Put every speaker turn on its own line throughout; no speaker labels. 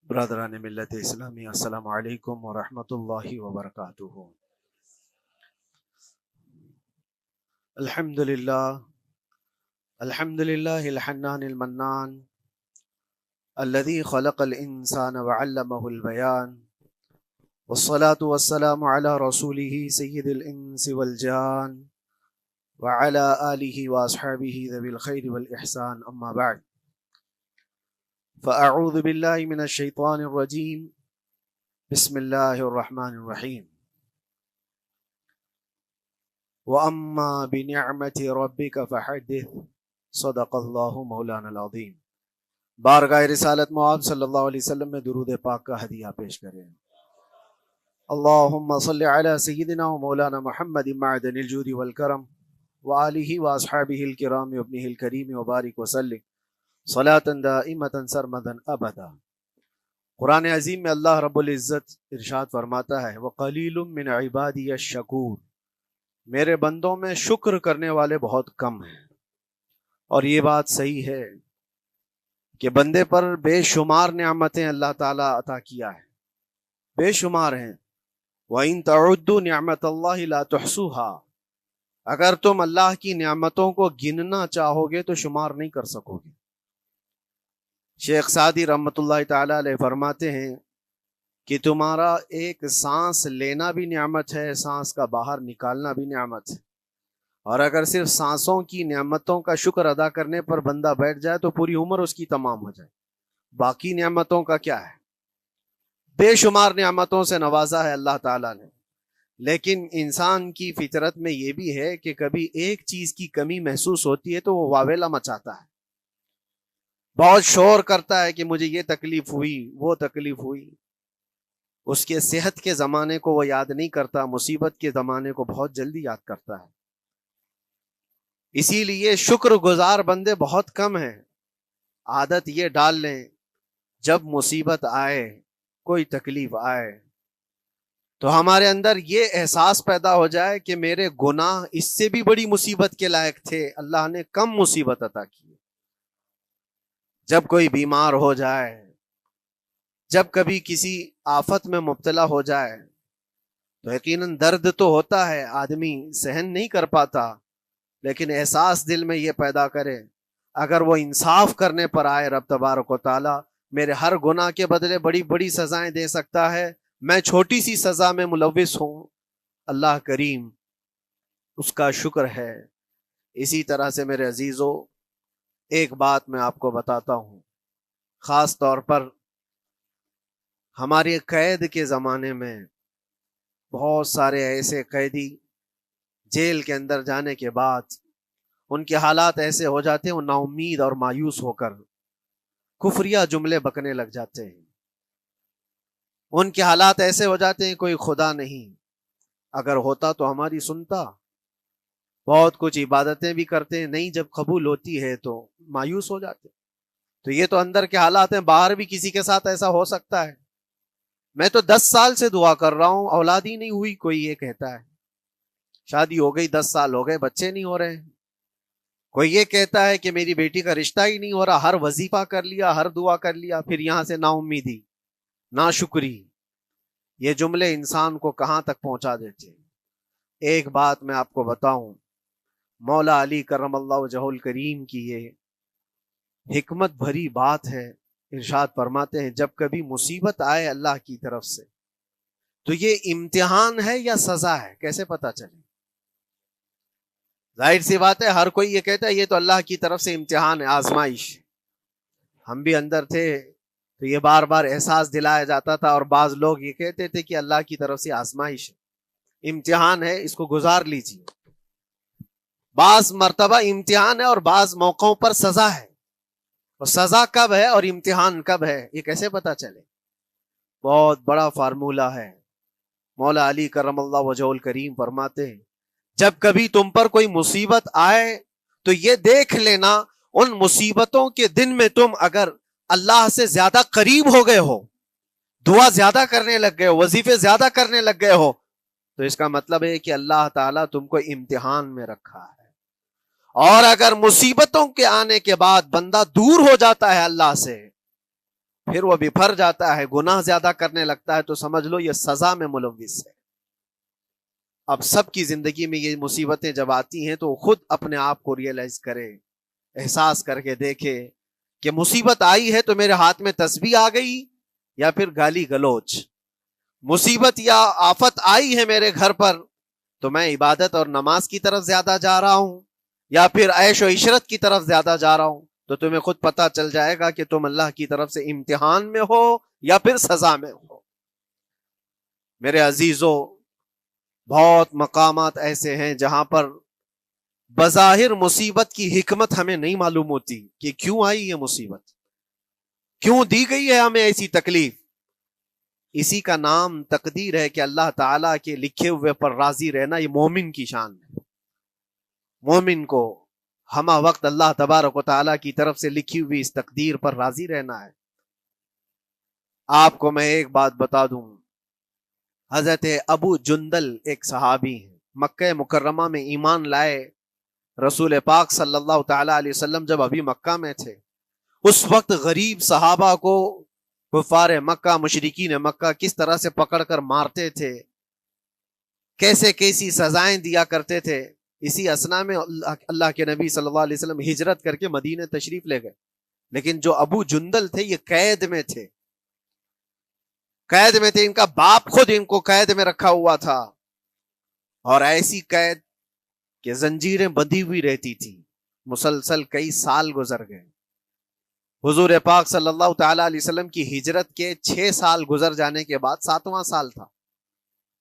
برادران ملت اسلامی، السلام علیکم ورحمۃ اللہ وبرکاتہ۔ الحمد للہ الحمد للہ الحنان المنان الذي خلق الانسان وعلمه البیان، والصلاة والسلام على رسوله سید الانس والجان وعلى آلہ واصحابہ ذوی الخیر والاحسان، اما بعد فاعوذ باللہ من الشیطان الرجیم، بسم اللہ الرحمن الرحیم۔ وَأَمَّا بِنِعْمَةِ رَبِّكَ فَحَدِّثْ، صدق اللہ مولانا العظیم۔ بارگاہ رسالت معاذ صلی اللہ علیہ وسلم میں درود پاک کا ہدیہ پیش کریں۔ اللہم صل علی سیدنا و مولانا محمد معدن الجود والکرم وآلہ واصحابہ الکرام وابنہ الکریم وبارک وسلم صلاة دائمة سرمدا ابدا۔ قرآن عظیم میں اللہ رب العزت ارشاد فرماتا ہے، وَقَلِيلٌ مِّنْ عِبَادِيَ الشَّكُورُ، میرے بندوں میں شکر کرنے والے بہت کم ہیں۔ اور یہ بات صحیح ہے کہ بندے پر بے شمار نعمتیں اللہ تعالیٰ عطا کیا ہے، بے شمار ہیں۔ وَإِن تَعُدُّوا نِعْمَتَ اللَّهِ لَا تُحْصُوهَا، اگر تم اللہ کی نعمتوں کو گننا چاہو گے تو شمار نہیں کر سکو گے۔ شیخ سعدی رحمۃ اللہ تعالی علیہ فرماتے ہیں کہ تمہارا ایک سانس لینا بھی نعمت ہے، سانس کا باہر نکالنا بھی نعمت ہے، اور اگر صرف سانسوں کی نعمتوں کا شکر ادا کرنے پر بندہ بیٹھ جائے تو پوری عمر اس کی تمام ہو جائے، باقی نعمتوں کا کیا ہے؟ بے شمار نعمتوں سے نوازا ہے اللہ تعالیٰ نے، لیکن انسان کی فطرت میں یہ بھی ہے کہ کبھی ایک چیز کی کمی محسوس ہوتی ہے تو وہ واویلا مچاتا ہے، بہت شور کرتا ہے کہ مجھے یہ تکلیف ہوئی، وہ تکلیف ہوئی۔ اس کے صحت کے زمانے کو وہ یاد نہیں کرتا، مصیبت کے زمانے کو بہت جلدی یاد کرتا ہے۔ اسی لیے شکر گزار بندے بہت کم ہیں۔ عادت یہ ڈال لیں، جب مصیبت آئے، کوئی تکلیف آئے، تو ہمارے اندر یہ احساس پیدا ہو جائے کہ میرے گناہ اس سے بھی بڑی مصیبت کے لائق تھے، اللہ نے کم مصیبت عطا کی۔ جب کوئی بیمار ہو جائے، جب کبھی کسی آفت میں مبتلا ہو جائے تو یقیناً درد تو ہوتا ہے، آدمی سہن نہیں کر پاتا، لیکن احساس دل میں یہ پیدا کرے اگر وہ انصاف کرنے پر آئے رب تبارک و تعالی میرے ہر گناہ کے بدلے بڑی بڑی سزائیں دے سکتا ہے، میں چھوٹی سی سزا میں ملوث ہوں، اللہ کریم، اس کا شکر ہے۔ اسی طرح سے میرے عزیزو، ایک بات میں آپ کو بتاتا ہوں، خاص طور پر ہمارے قید کے زمانے میں بہت سارے ایسے قیدی جیل کے اندر جانے کے بعد ان کے حالات ایسے ہو جاتے ہیں، وہ نا امید اور مایوس ہو کر کفریہ جملے بکنے لگ جاتے ہیں۔ ان کے حالات ایسے ہو جاتے ہیں کوئی خدا نہیں، اگر ہوتا تو ہماری سنتا، بہت کچھ عبادتیں بھی کرتے ہیں، نہیں جب قبول ہوتی ہے تو مایوس ہو جاتے۔ تو یہ تو اندر کے حالات ہیں، باہر بھی کسی کے ساتھ ایسا ہو سکتا ہے۔ میں تو 10 سال سے دعا کر رہا ہوں، اولاد ہی نہیں ہوئی، کوئی یہ کہتا ہے۔ شادی ہو گئی، 10 سال ہو گئے، بچے نہیں ہو رہے ہیں۔ کوئی یہ کہتا ہے کہ میری بیٹی کا رشتہ ہی نہیں ہو رہا، ہر وظیفہ کر لیا، ہر دعا کر لیا، پھر یہاں سے نا امیدی، نا شکری۔ یہ جملے انسان کو کہاں تک پہنچا دیتے ہیں۔ ایک بات میں آپ کو بتاؤں، مولا علی کرم اللہ وجہہ الکریم کی یہ حکمت بھری بات ہے، ارشاد فرماتے ہیں جب کبھی مصیبت آئے اللہ کی طرف سے تو یہ امتحان ہے یا سزا ہے، کیسے پتا چلے؟ ظاہر سی بات ہے، ہر کوئی یہ کہتا ہے یہ تو اللہ کی طرف سے امتحان ہے، آزمائش۔ ہم بھی اندر تھے تو یہ بار بار احساس دلایا جاتا تھا، اور بعض لوگ یہ کہتے تھے کہ اللہ کی طرف سے آزمائش ہے، امتحان ہے، اس کو گزار لیجیے۔ بعض مرتبہ امتحان ہے اور بعض موقعوں پر سزا ہے، اور سزا کب ہے اور امتحان کب ہے یہ کیسے پتا چلے؟ بہت بڑا فارمولہ ہے۔ مولا علی کرم اللہ وجہ الکریم فرماتے ہیں جب کبھی تم پر کوئی مصیبت آئے تو یہ دیکھ لینا ان مصیبتوں کے دن میں تم اگر اللہ سے زیادہ قریب ہو گئے ہو، دعا زیادہ کرنے لگ گئے ہو، وظیفے زیادہ کرنے لگ گئے ہو، تو اس کا مطلب ہے کہ اللہ تعالیٰ تم کو امتحان میں رکھا ہے۔ اور اگر مصیبتوں کے آنے کے بعد بندہ دور ہو جاتا ہے اللہ سے، پھر وہ بپھر جاتا ہے، گناہ زیادہ کرنے لگتا ہے، تو سمجھ لو یہ سزا میں ملوث ہے۔ اب سب کی زندگی میں یہ مصیبتیں جب آتی ہیں تو خود اپنے آپ کو ریئلائز کرے، احساس کر کے دیکھے کہ مصیبت آئی ہے تو میرے ہاتھ میں تسبیح آ گئی یا پھر گالی گلوچ، مصیبت یا آفت آئی ہے میرے گھر پر تو میں عبادت اور نماز کی طرف زیادہ جا رہا ہوں یا پھر عیش و عشرت کی طرف زیادہ جا رہا ہوں، تو تمہیں خود پتا چل جائے گا کہ تم اللہ کی طرف سے امتحان میں ہو یا پھر سزا میں ہو۔ میرے عزیزو، بہت مقامات ایسے ہیں جہاں پر بظاہر مصیبت کی حکمت ہمیں نہیں معلوم ہوتی کہ کیوں آئی یہ مصیبت، کیوں دی گئی ہے ہمیں ایسی تکلیف۔ اسی کا نام تقدیر ہے کہ اللہ تعالیٰ کے لکھے ہوئے پر راضی رہنا یہ مومن کی شان ہے۔ مومن کو ہمہ وقت اللہ تبارک و تعالیٰ کی طرف سے لکھی ہوئی اس تقدیر پر راضی رہنا ہے۔ آپ کو میں ایک بات بتا دوں، حضرت ابو جندل ایک صحابی ہیں، مکہ مکرمہ میں ایمان لائے، رسول پاک صلی اللہ تعالی علیہ وسلم جب ابھی مکہ میں تھے، اس وقت غریب صحابہ کو کفار مکہ، مشرکین مکہ کس طرح سے پکڑ کر مارتے تھے، کیسے کیسی سزائیں دیا کرتے تھے۔ اسی اسنا میں اللہ کے نبی صلی اللہ علیہ وسلم ہجرت کر کے مدینہ تشریف لے گئے، لیکن جو ابو جندل تھے یہ قید میں تھے، قید میں تھے، ان کا باپ خود ان کو قید میں رکھا ہوا تھا، اور ایسی قید کہ زنجیریں بندھی ہوئی رہتی تھی، مسلسل کئی سال گزر گئے۔ حضور پاک صلی اللہ تعالی علیہ وسلم کی ہجرت کے 6 سال گزر جانے کے بعد 7واں سال تھا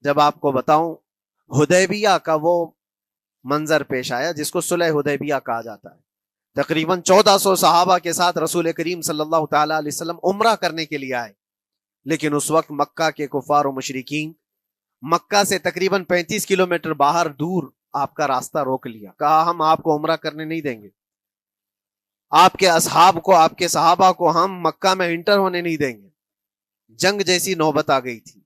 جب آپ کو بتاؤں حدیبیہ کا وہ منظر پیش آیا جس کو صلح حدیبیہ کہا جاتا ہے۔ تقریباً 1400 صحابہ کے ساتھ رسول کریم صلی اللہ تعالی علیہ وسلم عمرہ کرنے کے لیے آئے، لیکن اس وقت مکہ کے کفار و مشرکین مکہ سے تقریباً 35 کلومیٹر باہر دور آپ کا راستہ روک لیا، کہا ہم آپ کو عمرہ کرنے نہیں دیں گے، آپ کے اصحاب کو، آپ کے صحابہ کو ہم مکہ میں انٹر ہونے نہیں دیں گے۔ جنگ جیسی نوبت آ گئی تھی،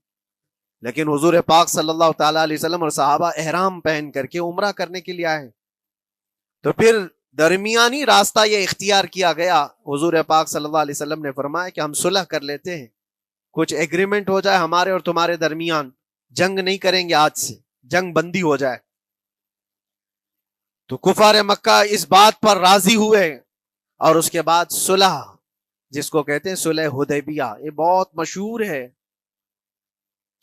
لیکن حضور پاک صلی اللہ تعالی علیہ وسلم اور صحابہ احرام پہن کر کے عمرہ کرنے کے لیے آئے، تو پھر درمیانی راستہ یہ اختیار کیا گیا۔ حضور پاک صلی اللہ علیہ وسلم نے فرمایا کہ ہم صلح کر لیتے ہیں، کچھ ایگریمنٹ ہو جائے ہمارے اور تمہارے درمیان، جنگ نہیں کریں گے، آج سے جنگ بندی ہو جائے۔ تو کفار مکہ اس بات پر راضی ہوئے، اور اس کے بعد صلح، جس کو کہتے ہیں صلح حدیبیہ، یہ بہت مشہور ہے۔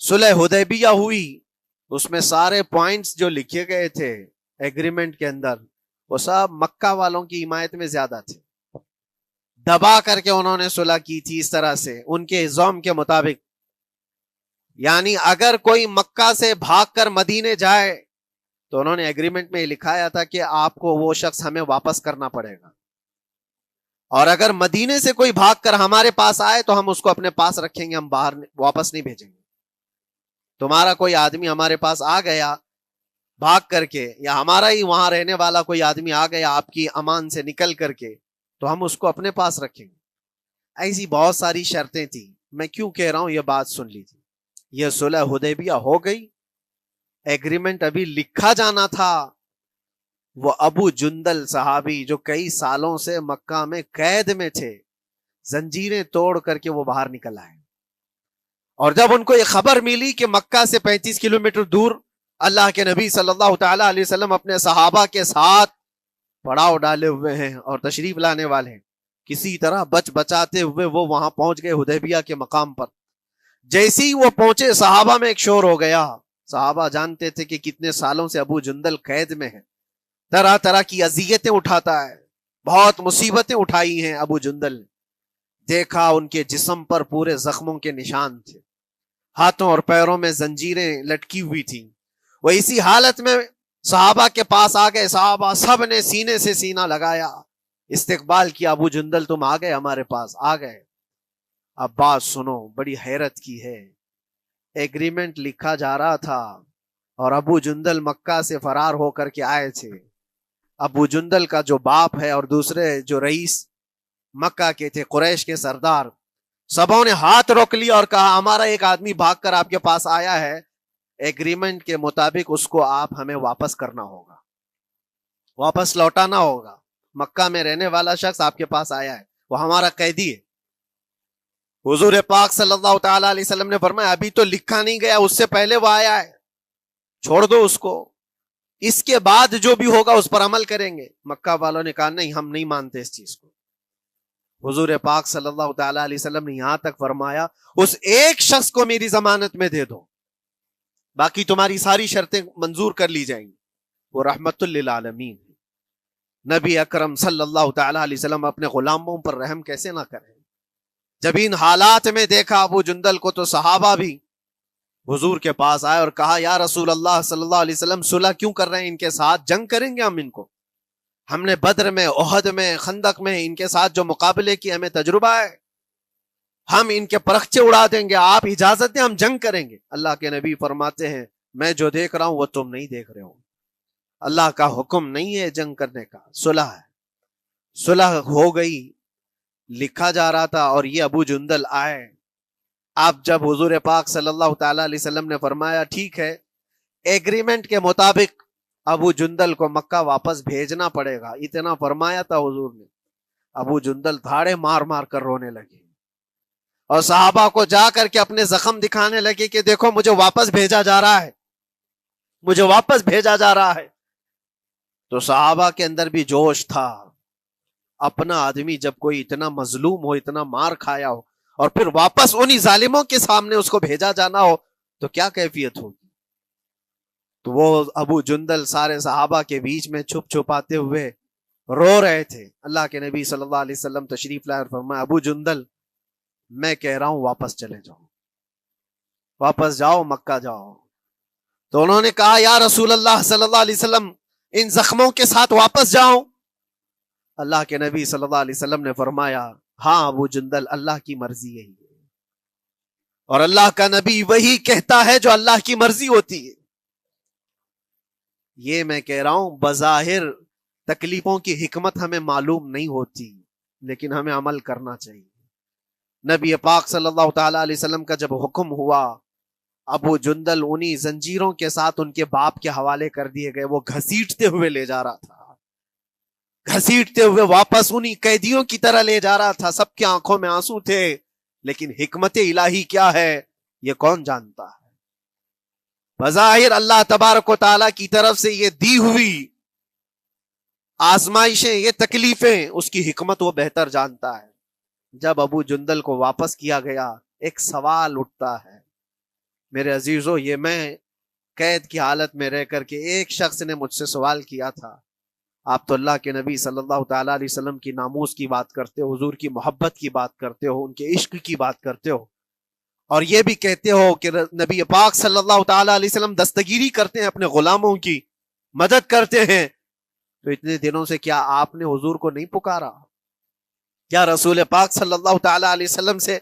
صلح حدیبیہ ہوئی، اس میں سارے پوائنٹس جو لکھے گئے تھے ایگریمنٹ کے اندر وہ سب مکہ والوں کی حمایت میں زیادہ تھے، دبا کر کے انہوں نے صلح کی تھی اس طرح سے ان کے زوم کے مطابق، یعنی اگر کوئی مکہ سے بھاگ کر مدینے جائے تو انہوں نے ایگریمنٹ میں لکھایا تھا کہ آپ کو وہ شخص ہمیں واپس کرنا پڑے گا، اور اگر مدینے سے کوئی بھاگ کر ہمارے پاس آئے تو ہم اس کو اپنے پاس رکھیں گے، ہم باہر واپس نہیں بھیجیں گے۔ تمہارا کوئی آدمی ہمارے پاس آ گیا بھاگ کر کے، یا ہمارا ہی وہاں رہنے والا کوئی آدمی آ گیا آپ کی امان سے نکل کر کے، تو ہم اس کو اپنے پاس رکھیں گے۔ ایسی بہت ساری شرطیں تھیں، میں کیوں کہہ رہا ہوں یہ بات سن لیجیے۔ یہ صلح حدیبیہ ہو گئی، ایگریمنٹ ابھی لکھا جانا تھا، وہ ابو جندل صحابی جو کئی سالوں سے مکہ میں قید میں تھے، زنجیریں توڑ کر کے وہ باہر نکل آئے، اور جب ان کو یہ خبر ملی کہ مکہ سے 35 کلومیٹر دور اللہ کے نبی صلی اللہ تعالی علیہ وسلم اپنے صحابہ کے ساتھ پڑاؤ ڈالے ہوئے ہیں اور تشریف لانے والے ہیں، کسی طرح بچ بچاتے ہوئے وہ وہاں پہنچ گئے حدیبیہ کے مقام پر۔ جیسے ہی وہ پہنچے صحابہ میں ایک شور ہو گیا، صحابہ جانتے تھے کہ کتنے سالوں سے ابو جندل قید میں ہے، طرح طرح کی اذیتیں اٹھاتا ہے، بہت مصیبتیں اٹھائی ہیں ابو جندل۔ دیکھا ان کے جسم پر پورے زخموں کے نشان تھے، ہاتھوں اور پیروں میں زنجیریں لٹکی ہوئی تھیں۔ وہ اسی حالت میں صحابہ کے پاس آ گئے، صحابہ سب نے سینے سے سینہ لگایا، استقبال کیا، ابو جندل تم آ گئے ہمارے پاس، آ گئے۔ اب بات سنو، بڑی حیرت کی ہے، ایگریمنٹ لکھا جا رہا تھا اور ابو جندل مکہ سے فرار ہو کر کے آئے تھے۔ ابو جندل کا جو باپ ہے اور دوسرے جو رئیس مکہ کے تھے، قریش کے سردار، سبوں نے ہاتھ روک لیا اور کہا ہمارا ایک آدمی بھاگ کر آپ کے پاس آیا ہے، ایگریمنٹ کے مطابق اس کو آپ ہمیں واپس کرنا ہوگا، واپس لوٹانا ہوگا۔ مکہ میں رہنے والا شخص آپ کے پاس آیا ہے، وہ ہمارا قیدی ہے۔ حضور پاک صلی اللہ تعالی علیہ وسلم نے فرمایا ابھی تو لکھا نہیں گیا، اس سے پہلے وہ آیا ہے، چھوڑ دو اس کو، اس کے بعد جو بھی ہوگا اس پر عمل کریں گے۔ مکہ والوں نے کہا نہیں، ہم نہیں مانتے اس چیز کو۔ حضور پاک صلی اللہ تعالی علیہ وسلم نے یہاں تک فرمایا اس ایک شخص کو میری ضمانت میں دے دو، باقی تمہاری ساری شرطیں منظور کر لی جائیں گی۔ وہ رحمت للعالمین، نبی اکرم صلی اللہ تعالی علیہ وسلم اپنے غلاموں پر رحم کیسے نہ کریں؟ جب ان حالات میں دیکھا ابو جندل کو تو صحابہ بھی حضور کے پاس آئے اور کہا یا رسول اللہ صلی اللہ علیہ وسلم صلح کیوں کر رہے ہیں؟ ان کے ساتھ جنگ کریں گے ہم، ان کو ہم نے بدر میں، احد میں، خندق میں ان کے ساتھ جو مقابلے کی ہمیں تجربہ ہے، ہم ان کے پرخچے اڑا دیں گے، آپ اجازت دیں ہم جنگ کریں گے۔ اللہ کے نبی فرماتے ہیں میں جو دیکھ رہا ہوں وہ تم نہیں دیکھ رہے ہو، اللہ کا حکم نہیں ہے جنگ کرنے کا، صلح ہے۔ صلح ہو گئی، لکھا جا رہا تھا، اور یہ ابو جندل آئے۔ آپ جب حضور پاک صلی اللہ تعالی علیہ وسلم نے فرمایا ٹھیک ہے ایگریمنٹ کے مطابق ابو جندل کو مکہ واپس بھیجنا پڑے گا، اتنا فرمایا تھا حضور نے، ابو جندل دھاڑے مار مار کر رونے لگے اور صحابہ کو جا کر کے اپنے زخم دکھانے لگے کہ دیکھو مجھے واپس بھیجا جا رہا ہے، مجھے واپس بھیجا جا رہا ہے۔ تو صحابہ کے اندر بھی جوش تھا، اپنا آدمی جب کوئی اتنا مظلوم ہو، اتنا مار کھایا ہو، اور پھر واپس انہی ظالموں کے سامنے اس کو بھیجا جانا ہو تو کیا کیفیت ہوگی۔ تو وہ ابو جندل سارے صحابہ کے بیچ میں چھپ چھپاتے ہوئے رو رہے تھے۔ اللہ کے نبی صلی اللہ علیہ وسلم تشریف لائے اور فرمایا ابو جندل میں کہہ رہا ہوں واپس چلے جاؤ، واپس جاؤ، مکہ جاؤ۔ تو انہوں نے کہا یا رسول اللہ صلی اللہ علیہ وسلم ان زخموں کے ساتھ واپس جاؤ؟ اللہ کے نبی صلی اللہ علیہ وسلم نے فرمایا ہاں ابو جندل، اللہ کی مرضی یہی ہے، اور اللہ کا نبی وہی کہتا ہے جو اللہ کی مرضی ہوتی ہے۔ یہ میں کہہ رہا ہوں بظاہر تکلیفوں کی حکمت ہمیں معلوم نہیں ہوتی، لیکن ہمیں عمل کرنا چاہیے۔ نبی پاک صلی اللہ تعالی علیہ وسلم کا جب حکم ہوا، ابو جندل انہی زنجیروں کے ساتھ ان کے باپ کے حوالے کر دیے گئے، وہ گھسیٹتے ہوئے لے جا رہا تھا، گھسیٹتے ہوئے واپس انہی قیدیوں کی طرح لے جا رہا تھا۔ سب کی آنکھوں میں آنسو تھے، لیکن حکمت الہی کیا ہے یہ کون جانتا ہے؟ بظاہر اللہ تبارک و تعالیٰ کی طرف سے یہ دی ہوئی آزمائشیں، یہ تکلیفیں، اس کی حکمت وہ بہتر جانتا ہے۔ جب ابو جندل کو واپس کیا گیا، ایک سوال اٹھتا ہے میرے عزیزو، یہ میں قید کی حالت میں رہ کر کے ایک شخص نے مجھ سے سوال کیا تھا، آپ تو اللہ کے نبی صلی اللہ تعالی علیہ وسلم کی ناموس کی بات کرتے ہو، حضور کی محبت کی بات کرتے ہو، ان کے عشق کی بات کرتے ہو، اور یہ بھی کہتے ہو کہ نبی پاک صلی اللہ تعالی علیہ وسلم دستگیری کرتے ہیں، اپنے غلاموں کی مدد کرتے ہیں، تو اتنے دنوں سے کیا آپ نے حضور کو نہیں پکارا؟ کیا رسول پاک صلی اللہ تعالی علیہ وسلم سے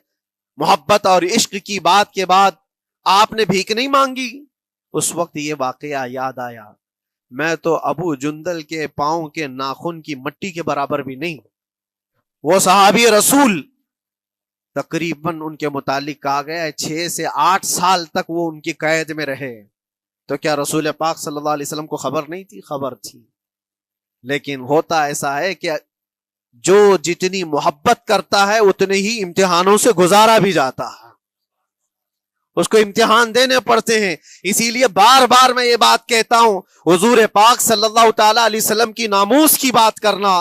محبت اور عشق کی بات کے بعد آپ نے بھیک نہیں مانگی؟ اس وقت یہ واقعہ یاد آیا، میں تو ابو جندل کے پاؤں کے ناخن کی مٹی کے برابر بھی نہیں، وہ صحابی رسول تقریباً ان کے متعلق کہا گیا ہے 6 سے 8 سال تک وہ ان کی قید میں رہے، تو کیا رسول پاک صلی اللہ علیہ وسلم کو خبر نہیں تھی؟ خبر تھی، لیکن ہوتا ایسا ہے کہ جو جتنی محبت کرتا ہے اتنے ہی امتحانوں سے گزارا بھی جاتا ہے، اس کو امتحان دینے پڑتے ہیں۔ اسی لیے بار بار میں یہ بات کہتا ہوں، حضور پاک صلی اللہ تعالی علیہ وسلم کی ناموس کی بات کرنا،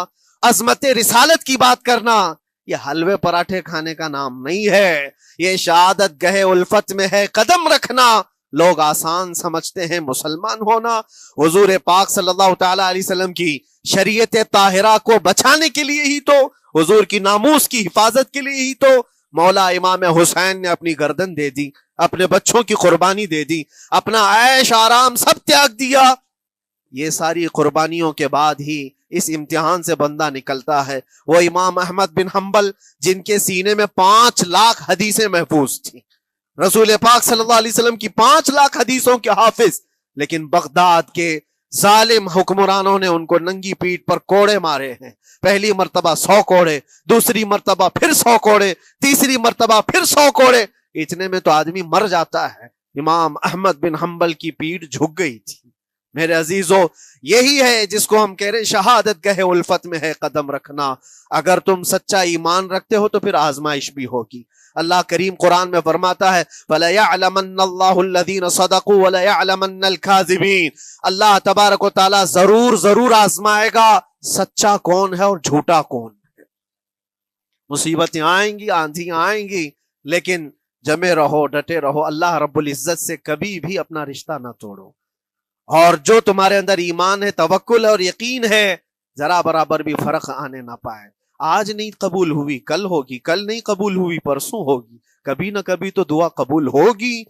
عظمت رسالت کی بات کرنا، یہ حلوے پراٹھے کھانے کا نام نہیں ہے، یہ شہادت گہے الفت میں ہے قدم رکھنا۔ لوگ آسان سمجھتے ہیں مسلمان ہونا، حضور پاک صلی اللہ تعالی علیہ وسلم کی شریعت طاہرہ کو بچانے کے لیے ہی تو، حضور کی ناموس کی حفاظت کے لیے ہی تو مولا امام حسین نے اپنی گردن دے دی، اپنے بچوں کی قربانی دے دی، اپنا عیش آرام سب تیاگ دیا۔ یہ ساری قربانیوں کے بعد ہی اس امتحان سے بندہ نکلتا ہے۔ وہ امام احمد بن حنبل جن کے سینے میں 5 لاکھ حدیثیں محفوظ تھیں، رسول پاک صلی اللہ علیہ وسلم کی 5 لاکھ حدیثوں کے حافظ، لیکن بغداد کے ظالم حکمرانوں نے ان کو ننگی پیٹھ پر کوڑے مارے ہیں، پہلی مرتبہ 100 کوڑے، دوسری مرتبہ پھر 100 کوڑے، تیسری مرتبہ پھر 100 کوڑے، اتنے میں تو آدمی مر جاتا ہے۔ امام احمد بن حنبل کی پیٹھ جھک گئی تھی۔ میرے عزیزو، یہی ہے جس کو ہم کہہ رہے ہیں شہادت گہے الفت میں ہے قدم رکھنا۔ اگر تم سچا ایمان رکھتے ہو تو پھر آزمائش بھی ہوگی، اللہ کریم قرآن میں فرماتا ہے فَلَيَعْلَمَنَّ اللَّهُ الَّذِينَ صَدَقُوا وَلَيَعْلَمَنَّ الْكَاذِبِينَ، اللہ تبارک و تعالیٰ ضرور آزمائے گا سچا کون ہے اور جھوٹا کون ہے۔ مصیبتیں آئیں گی، آندھیاں آئیں گی، لیکن جمے رہو، ڈٹے رہو، اللہ رب العزت سے کبھی بھی اپنا رشتہ نہ توڑو، اور جو تمہارے اندر ایمان ہے، توکل اور یقین ہے، ذرا برابر بھی فرق آنے نہ پائے۔ آج نہیں قبول ہوئی کل ہوگی، کل نہیں قبول ہوئی پرسوں ہوگی، کبھی نہ کبھی تو دعا قبول ہوگی۔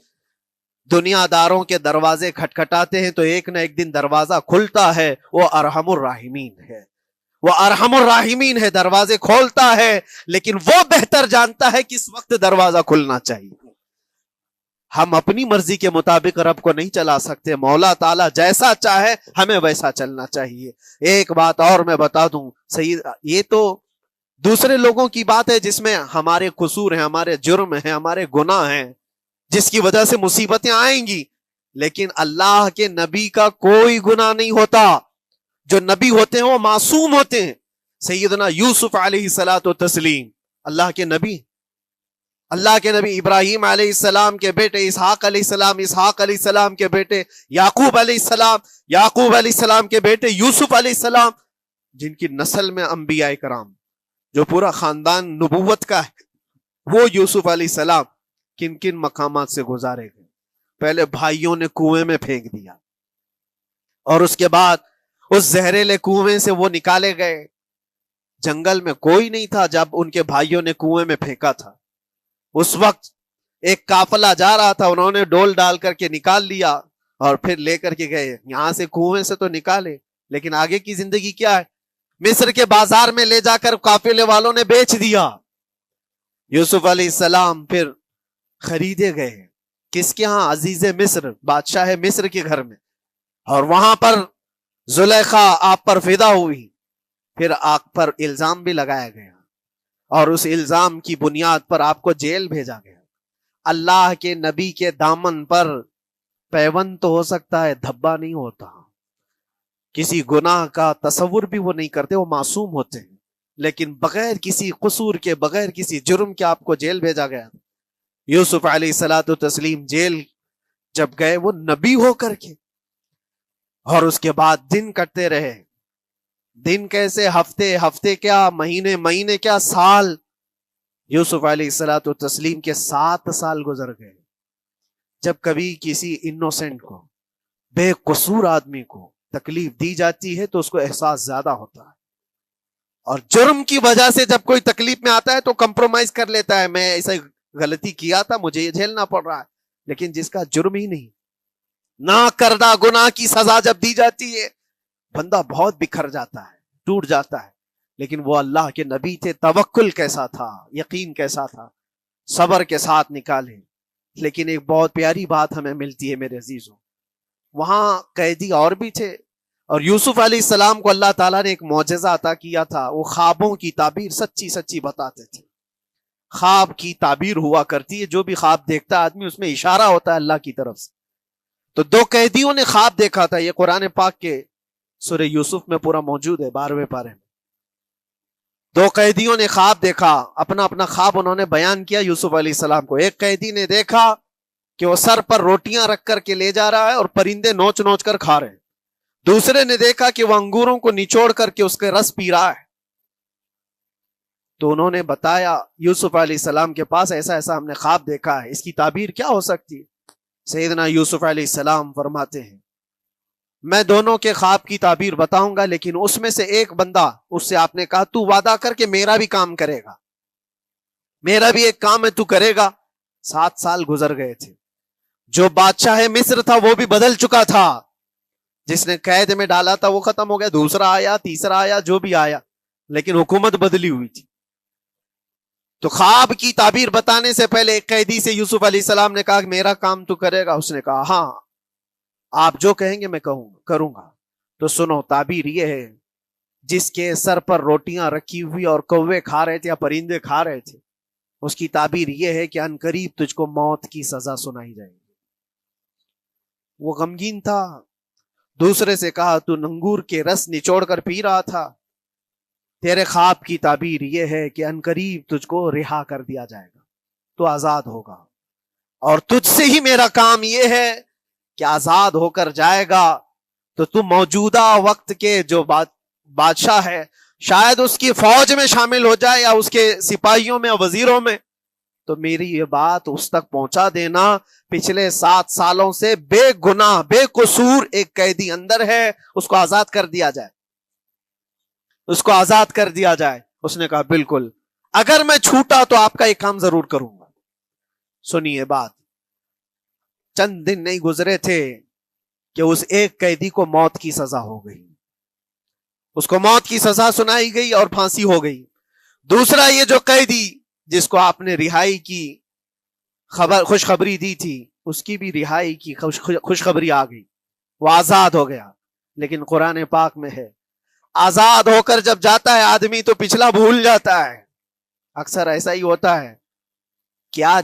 دنیا داروں کے دروازے کھٹکھٹاتے ہیں تو ایک نہ ایک دن دروازہ کھلتا ہے، وہ ارحم الراحمین ہے، وہ ارحم الراحمین ہے، دروازے کھولتا ہے، لیکن وہ بہتر جانتا ہے کس وقت دروازہ کھلنا چاہیے۔ ہم اپنی مرضی کے مطابق رب کو نہیں چلا سکتے، مولا تعالیٰ جیسا چاہے ہمیں ویسا چلنا چاہیے۔ ایک بات اور میں بتا دوں سید، یہ تو دوسرے لوگوں کی بات ہے جس میں ہمارے قصور ہیں، ہمارے جرم ہیں، ہمارے گناہ ہیں، جس کی وجہ سے مصیبتیں آئیں گی، لیکن اللہ کے نبی کا کوئی گناہ نہیں ہوتا۔ جو نبی ہوتے ہیں وہ معصوم ہوتے ہیں۔ سیدنا یوسف علیہ الصلوۃ والتسلیم اللہ کے نبی، اللہ کے نبی ابراہیم علیہ السلام کے بیٹے اسحاق علیہ السلام، اسحاق علیہ السلام کے بیٹے یعقوب علیہ السلام، یعقوب علیہ السلام کے بیٹے یوسف علیہ السلام، جن کی نسل میں انبیاء کرام، جو پورا خاندان نبوت کا ہے، وہ یوسف علیہ السلام کن کن مقامات سے گزارے گئے۔ پہلے بھائیوں نے کنویں میں پھینک دیا، اور اس کے بعد اس زہریلے کنویں سے وہ نکالے گئے۔ جنگل میں کوئی نہیں تھا جب ان کے بھائیوں نے کنویں میں پھینکا تھا۔ اس وقت ایک قافلہ جا رہا تھا، انہوں نے ڈول ڈال کر کے نکال لیا اور پھر لے کر کے گئے۔ یہاں سے کنویں سے تو نکالے، لیکن آگے کی زندگی کیا ہے؟ مصر کے بازار میں لے جا کر قافلے والوں نے بیچ دیا۔ یوسف علیہ السلام پھر خریدے گئے، کس کے ہاں؟ عزیز مصر، بادشاہ مصر کے گھر میں، اور وہاں پر زلیخا آپ پر فدا ہوئی، پھر آپ پر الزام بھی لگایا گیا، اور اس الزام کی بنیاد پر آپ کو جیل بھیجا گیا۔ اللہ کے نبی کے دامن پر پیوند تو ہو سکتا ہے، دھبا نہیں ہوتا۔ کسی گناہ کا تصور بھی وہ نہیں کرتے، وہ معصوم ہوتے ہیں، لیکن بغیر کسی قصور کے، بغیر کسی جرم کے آپ کو جیل بھیجا گیا۔ یوسف علیہ الصلوۃ والتسلیم جیل جب گئے، وہ نبی ہو کر کے، اور اس کے بعد دن کٹتے رہے۔ دن کیسے؟ ہفتے، ہفتے کیا مہینے، مہینے کیا سال۔ یوسف علیہ الصلوۃ والتسلیم کے 7 سال گزر گئے۔ جب کبھی کسی انوسنٹ کو، بے قصور آدمی کو تکلیف دی جاتی ہے تو اس کو احساس زیادہ ہوتا ہے، اور جرم کی وجہ سے جب کوئی تکلیف میں آتا ہے تو کمپرومائز کر لیتا ہے، میں ایسا غلطی کیا تھا، مجھے یہ جھیلنا پڑ رہا ہے۔ لیکن جس کا جرم ہی نہیں، نہ کردہ گناہ کی سزا جب دی جاتی ہے، بندہ بہت بکھر جاتا ہے، ٹوٹ جاتا ہے۔ لیکن وہ اللہ کے نبی تھے، توکل کیسا تھا، یقین کیسا تھا، صبر کے ساتھ نکالے۔ لیکن ایک بہت پیاری بات ہمیں ملتی ہے میرے عزیزوں، وہاں قیدی اور بھی تھے، اور یوسف علیہ السلام کو اللہ تعالیٰ نے ایک معجزہ عطا کیا تھا۔ وہ خوابوں کی تعبیر سچی سچی بتاتے تھے۔ خواب کی تعبیر ہوا کرتی ہے، جو بھی خواب دیکھتا ہے آدمی، اس میں اشارہ ہوتا ہے اللہ کی طرف سے۔ تو 2 قیدیوں نے خواب دیکھا تھا، یہ قرآن پاک کے سورہ یوسف میں پورا موجود ہے، 12ویں پارے میں۔ 2 قیدیوں نے خواب دیکھا، اپنا اپنا خواب انہوں نے بیان کیا یوسف علیہ السلام کو۔ ایک قیدی نے دیکھا کہ وہ سر پر روٹیاں رکھ کر کے لے جا رہا ہے اور پرندے نوچ نوچ کر کھا رہے ہیں۔ دوسرے نے دیکھا کہ وہ انگوروں کو نچوڑ کر کے اس کے رس پی رہا ہے۔ تو انہوں نے بتایا یوسف علیہ السلام کے پاس، ایسا ایسا ہم نے خواب دیکھا ہے، اس کی تعبیر کیا ہو سکتی ہے؟ سیدنا یوسف علیہ السلام فرماتے ہیں، میں دونوں کے خواب کی تعبیر بتاؤں گا، لیکن اس میں سے ایک بندہ، اس سے آپ نے کہا تو وعدہ کر کے میرا بھی کام کرے گا، میرا بھی ایک کام ہے تو کرے گا۔ 7 سال گزر گئے تھے، جو بادشاہ مصر تھا وہ بھی بدل چکا تھا، جس نے قید میں ڈالا تھا وہ ختم ہو گیا، دوسرا آیا، تیسرا آیا، جو بھی آیا، لیکن حکومت بدلی ہوئی تھی۔ تو خواب کی تعبیر بتانے سے پہلے ایک قیدی سے یوسف علیہ السلام نے کہا کہ میرا کام تو کرے گا؟ اس نے کہا ہاں، آپ جو کہیں گے میں کروں گا۔ تو سنو، تعبیر یہ ہے، جس کے سر پر روٹیاں رکھی ہوئی اور کوے کھا رہے تھے یا پرندے کھا رہے تھے، اس کی تعبیر یہ ہے کہ عنقریب تجھ کو موت کی سزا سنائی جائے گی۔ وہ غمگین تھا، دوسرے سے کہا تو انگور کے رس نچوڑ کر پی رہا تھا، تیرے خواب کی تعبیر یہ ہے کہ عنقریب تجھ کو رہا کر دیا جائے گا۔ تو آزاد ہوگا، اور تجھ سے ہی میرا کام یہ ہے کہ آزاد ہو کر جائے گا تو تو موجودہ وقت کے جو بادشاہ ہے، شاید اس کی فوج میں شامل ہو جائے یا اس کے سپاہیوں میں یا وزیروں میں، تو میری یہ بات اس تک پہنچا دینا، پچھلے 7 سالوں سے بے گناہ بے قصور ایک قیدی اندر ہے، اس کو آزاد کر دیا جائے، اس کو آزاد کر دیا جائے۔ اس نے کہا بالکل، اگر میں چھوٹا تو آپ کا ایک کام ضرور کروں گا۔ سنیے بات، چند دن نہیں گزرے تھے کہ اس ایک قیدی کو موت کی سزا ہو گئی، اس کو موت کی سزا سنائی گئی اور پھانسی ہو گئی۔ دوسرا یہ جو قیدی جس کو آپ نے رہائی کی خوشخبری دی تھی، اس کی بھی رہائی کی خوشخبری آ گئی، وہ آزاد ہو گیا۔ لیکن قرآن پاک میں ہے، آزاد ہو کر جب جاتا ہے آدمی تو پچھلا بھول جاتا ہے۔ اکثر ایسا ہی ہوتا ہے، کیا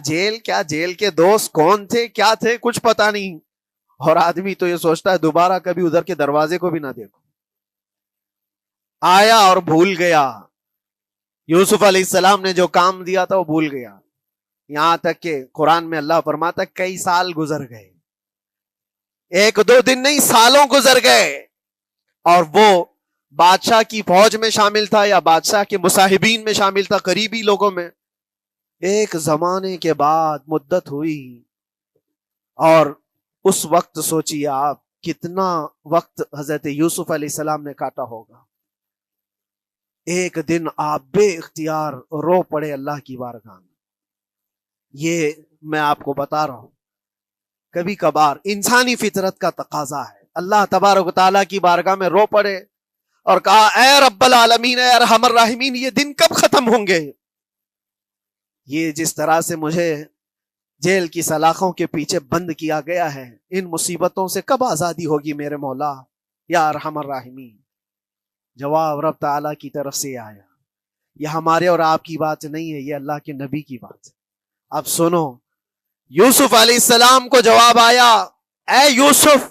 جیل کے دوست کون تھے کیا تھے کچھ پتا نہیں، اور آدمی تو یہ سوچتا ہے دوبارہ کبھی ادھر کے دروازے کو بھی نہ دیکھو۔ آیا اور بھول گیا، یوسف علیہ السلام نے جو کام دیا تھا وہ بھول گیا، یہاں تک کہ قرآن میں اللہ فرماتا کئی سال گزر گئے، 1-2 دن نہیں، سالوں گزر گئے، اور وہ بادشاہ کی فوج میں شامل تھا یا بادشاہ کے مصاحبین میں شامل تھا، قریبی لوگوں میں۔ ایک زمانے کے بعد مدت ہوئی، اور اس وقت سوچیے آپ کتنا وقت حضرت یوسف علیہ السلام نے کاٹا ہوگا۔ ایک دن آپ بے اختیار رو پڑے اللہ کی بارگاہ میں۔ یہ میں آپ کو بتا رہا ہوں، کبھی کبھار انسانی فطرت کا تقاضا ہے، اللہ تبارک و تعالیٰ کی بارگاہ میں رو پڑے اور کہا اے رب العالمین، اے ارحم الراحمین، یہ دن کب ختم ہوں گے؟ یہ جس طرح سے مجھے جیل کی سلاخوں کے پیچھے بند کیا گیا ہے، ان مصیبتوں سے کب آزادی ہوگی میرے مولا یا ارحم الراحمین؟ جواب رب تعالیٰ کی طرف سے آیا، یہ ہمارے اور آپ کی بات نہیں ہے، یہ اللہ کے نبی کی بات ہے۔ اب سنو، یوسف علیہ السلام کو جواب آیا، اے یوسف،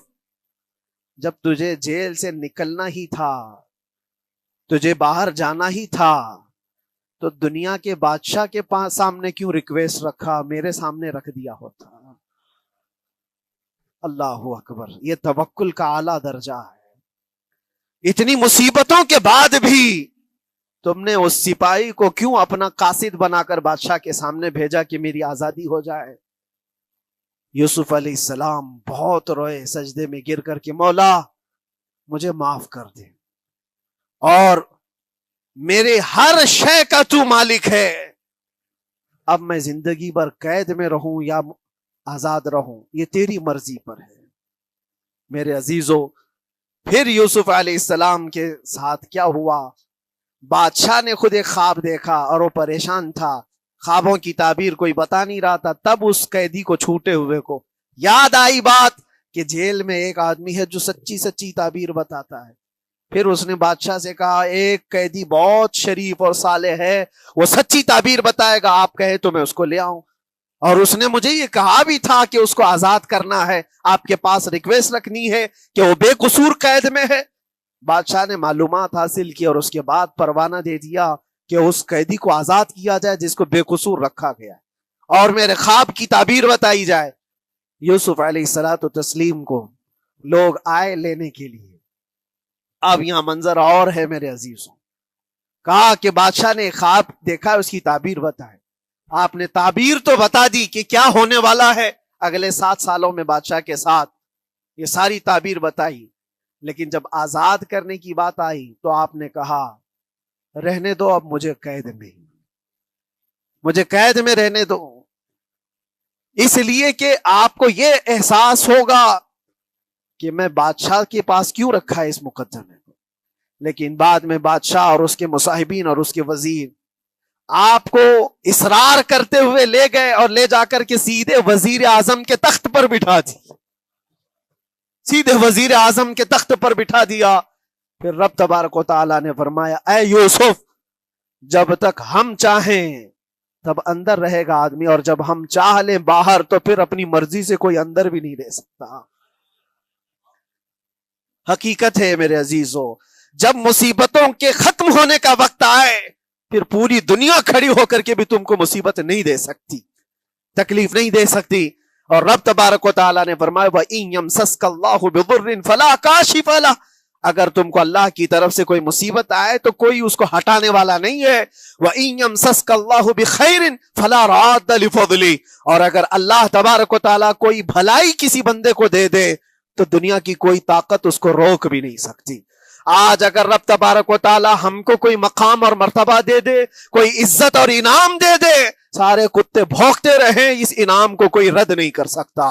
جب تجھے جیل سے نکلنا ہی تھا، تجھے باہر جانا ہی تھا، تو دنیا کے بادشاہ کے پاس سامنے کیوں ریکویسٹ رکھا، میرے سامنے رکھ دیا ہوتا۔ اللہ اکبر، یہ توکل کا اعلیٰ درجہ ہے۔ اتنی مصیبتوں کے بعد بھی تم نے اس سپاہی کو کیوں اپنا قاصد بنا کر بادشاہ کے سامنے بھیجا کہ میری آزادی ہو جائے؟ یوسف علیہ السلام بہت روئے، سجدے میں گر کر کے مولا مجھے معاف کر دے، اور میرے ہر شے کا تو مالک ہے، اب میں زندگی بھر قید میں رہوں یا آزاد رہوں یہ تیری مرضی پر ہے۔ میرے عزیزو، پھر یوسف علیہ السلام کے ساتھ کیا ہوا؟ بادشاہ نے خود ایک خواب دیکھا اور وہ پریشان تھا، خوابوں کی تعبیر کوئی بتا نہیں رہا تھا۔ تب اس قیدی کو چھوٹے ہوئے کو یاد آئی بات کہ جیل میں ایک آدمی ہے جو سچی سچی تعبیر بتاتا ہے۔ پھر اس نے بادشاہ سے کہا ایک قیدی بہت شریف اور صالح ہے، وہ سچی تعبیر بتائے گا، آپ کہے تو میں اس کو لے آؤں، اور اس نے مجھے یہ کہا بھی تھا کہ اس کو آزاد کرنا ہے، آپ کے پاس ریکویسٹ رکھنی ہے کہ وہ بے قصور قید میں ہے۔ بادشاہ نے معلومات حاصل کی اور اس کے بعد پروانہ دے دیا کہ اس قیدی کو آزاد کیا جائے جس کو بے قصور رکھا گیا ہے، اور میرے خواب کی تعبیر بتائی جائے۔ یوسف علیہ الصلوۃ والتسلیم کو لوگ آئے لینے کے لیے۔ اب یہاں منظر اور ہے میرے عزیزوں، کہا کہ بادشاہ نے خواب دیکھا، اس کی تعبیر بتائے۔ آپ نے تعبیر تو بتا دی کہ کیا ہونے والا ہے اگلے 7 سالوں میں بادشاہ کے ساتھ، یہ ساری تعبیر بتائی، لیکن جب آزاد کرنے کی بات آئی تو آپ نے کہا رہنے دو، اب مجھے قید میں رہنے دو، اس لیے کہ آپ کو یہ احساس ہوگا کہ میں بادشاہ کے پاس کیوں رکھا ہے اس مقدمے کو۔ لیکن بعد میں بادشاہ اور اس کے مصاحبین اور اس کے وزیر آپ کو اصرار کرتے ہوئے لے گئے اور لے جا کر کے سیدھے وزیر اعظم کے تخت پر بٹھا دی، سیدھے وزیر اعظم کے تخت پر بٹھا دیا۔ پھر رب تبارک و تعالیٰ نے فرمایا اے یوسف، جب تک ہم چاہیں تب اندر رہے گا آدمی، اور جب ہم چاہ لیں باہر تو پھر اپنی مرضی سے کوئی اندر بھی نہیں رہ سکتا۔ حقیقت ہے میرے عزیزو، جب مصیبتوں کے ختم ہونے کا وقت آئے پھر پوری دنیا کھڑی ہو کر کے بھی تم کو مصیبت نہیں دے سکتی۔ تکلیف نہیں دے سکتی. اور رب تبارک و تعالیٰ نے فرمایا وَإِن يَمْسَسْكَ اللَّهُ بِضُرٍّ فَلَا كَاشِفَ لَهُ، اگر تم کو اللہ کی طرف سے کوئی مصیبت آئے تو کوئی اس کو ہٹانے والا نہیں ہے. وَإِن يَمْسَسْكَ اللَّهُ بِخَيْرٍ فَلَا رَادَّ لِفَضْلِهِ، اور اگر اللہ تبارک و تعالیٰ کوئی بھلائی کسی بندے کو دے دے تو دنیا کی کوئی طاقت اس کو روک بھی نہیں سکتی. آج اگر رب تبارک و تعالیٰ ہم کو کوئی مقام اور مرتبہ دے دے، کوئی عزت اور انعام دے دے، سارے کتے بھونکتے رہیں، اس انعام کو کوئی رد نہیں کر سکتا.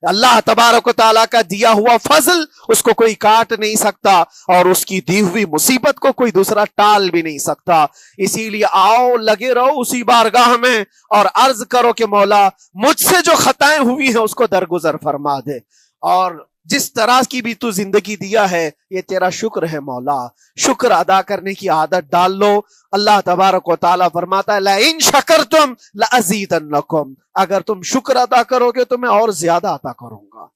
اللہ تبارک و تعالیٰ کا دیا ہوا فضل اس کو کوئی کاٹ نہیں سکتا، اور اس کی دی ہوئی مصیبت کو کوئی دوسرا ٹال بھی نہیں سکتا. اسی لیے آؤ لگے رہو اسی بارگاہ میں اور عرض کرو کہ مولا مجھ سے جو خطائیں ہوئی ہیں اس کو درگزر فرما دے، اور جس طرح کی بھی تو زندگی دیا ہے یہ تیرا شکر ہے مولا. شکر ادا کرنے کی عادت ڈال لو. اللہ تبارک و تعالیٰ فرماتا ہے لَإِن شَكَرْتُمْ لَأَزِيدَنَّكُمْ، اگر تم شکر ادا کرو گے تو میں اور زیادہ عطا کروں گا،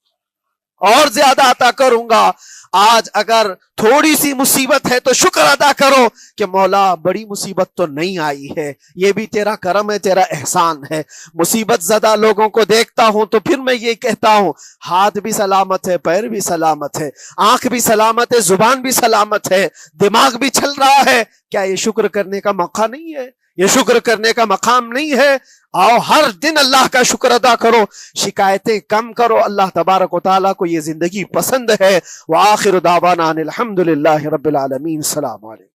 اور زیادہ عطا کروں گا. آج اگر تھوڑی سی مصیبت ہے تو شکر ادا کرو کہ مولا بڑی مصیبت تو نہیں آئی ہے، یہ بھی تیرا کرم ہے، تیرا احسان ہے. مصیبت زدہ لوگوں کو دیکھتا ہوں تو پھر میں یہ کہتا ہوں ہاتھ بھی سلامت ہے، پیر بھی سلامت ہے، آنکھ بھی سلامت ہے، زبان بھی سلامت ہے، دماغ بھی چل رہا ہے. کیا یہ شکر کرنے کا موقع نہیں ہے؟ یہ شکر کرنے کا مقام نہیں ہے؟ آؤ ہر دن اللہ کا شکر ادا کرو، شکایتیں کم کرو. اللہ تبارک و تعالیٰ کو یہ زندگی پسند ہے. وآخر دعوانا ان الحمد للہ رب العالمین. السلام علیکم.